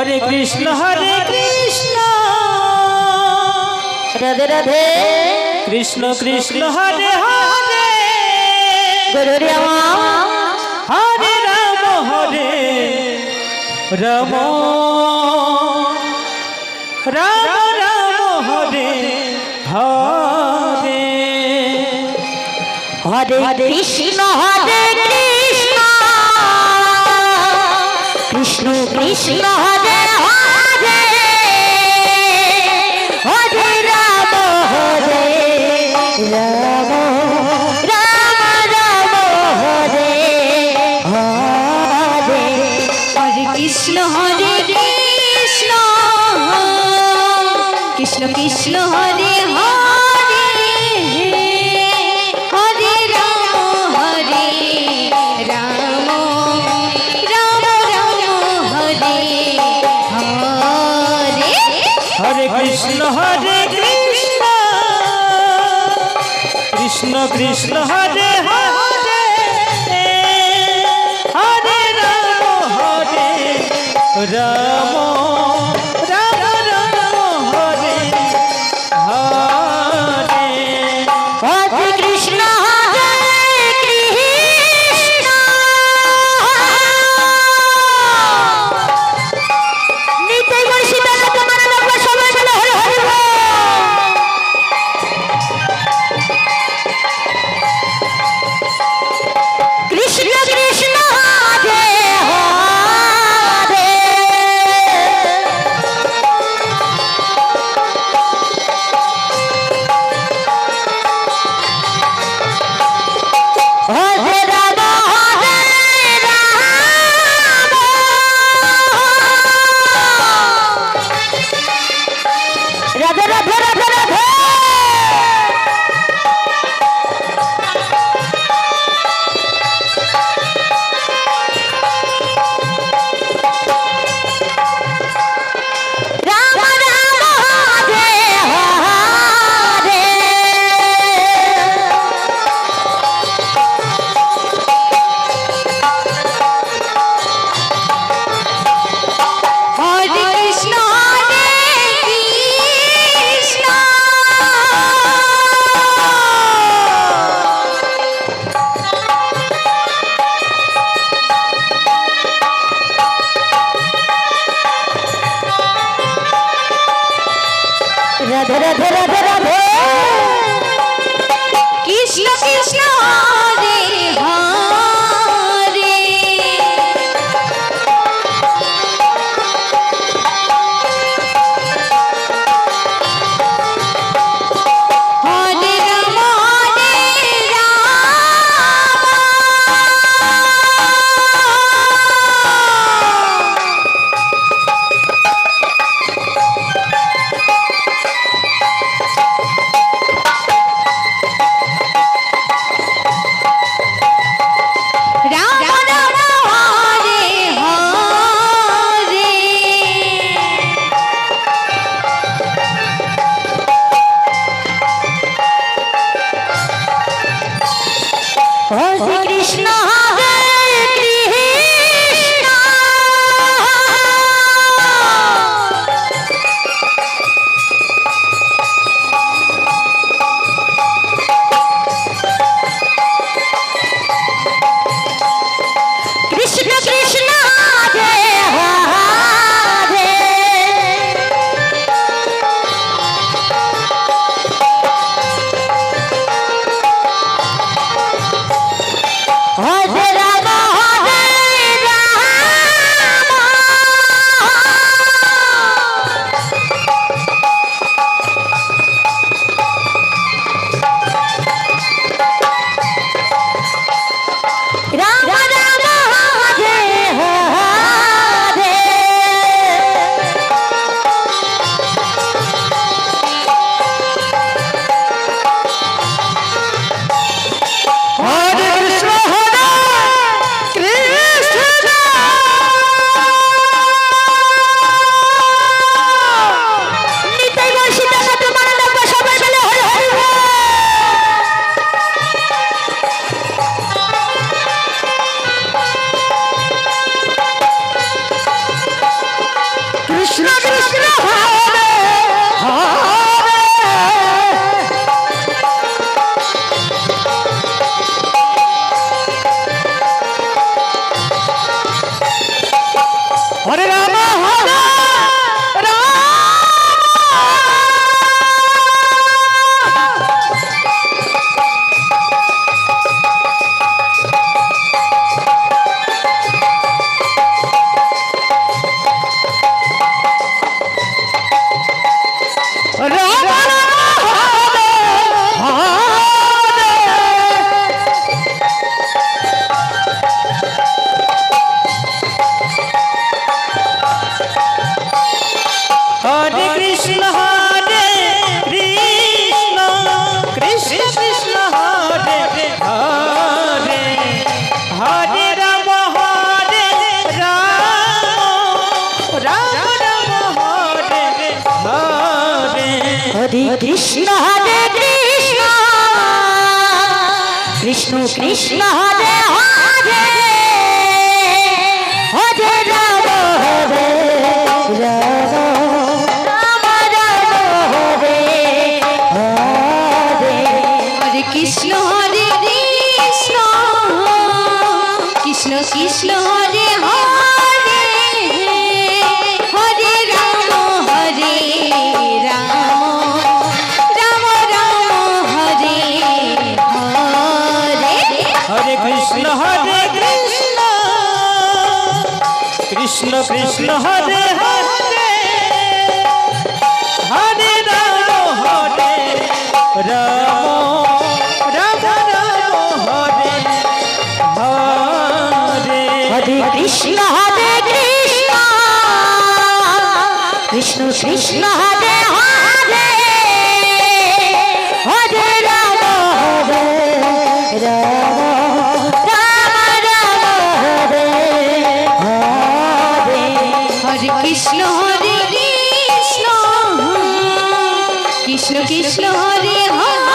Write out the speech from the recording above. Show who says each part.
Speaker 1: हरे कृष्ण
Speaker 2: राधे राधे
Speaker 1: कृष्ण कृष्ण हरे हरे
Speaker 2: गुरु राम
Speaker 1: हरे राम राम राम राम हरे हरे
Speaker 2: हरे कृष्ण कृष्ण कृष्ण हरे हरे हरे राम राम राम राम हरे हरे हरे कृष्ण कृष्ण कृष्ण हरे हरे हरे राम राम राम हरे हरे
Speaker 1: हरे कृष्ण कृष्ण कृष्ण हरे हरे हरे राम राम राम हरे हरे
Speaker 2: हरे कृष्ण नित्य गण सीता लक्ष्मण राम सबाई मिले हरे हरे बोल। कृष्ण कृष्ण हरे हरे हरे राम राधे राधे राधे राधे राम राम हरे हरे हरे कृष्ण राधे राधे राधे राधे कृष्ण कृष्ण हरे हरे हरे राम কৃষ্ণ কৃষ্ণ হরে হরে হরে রাম হরে রাম রাম রাম হরে হরে হরে কৃষ্ণ হরে কৃষ্ণ কৃষ্ণ কৃষ্ণ হরে হরে হরে রাম হরে রাম রাম রাম হরে হরে
Speaker 1: হরে কৃষ্ণ কৃষ্ণ কৃষ্ণ হরে হরে হরে রাম রাম রাম হরে হরে
Speaker 2: হরে কৃষ্ণ কৃষ্ণ কৃষ্ণ হরে হরে হরে রাম হরে রাম রাম রাম হরে হরে হরে কৃষ্ণ কৃষ্ণ কৃষ্ণ কৃষ্ণ হরে হরে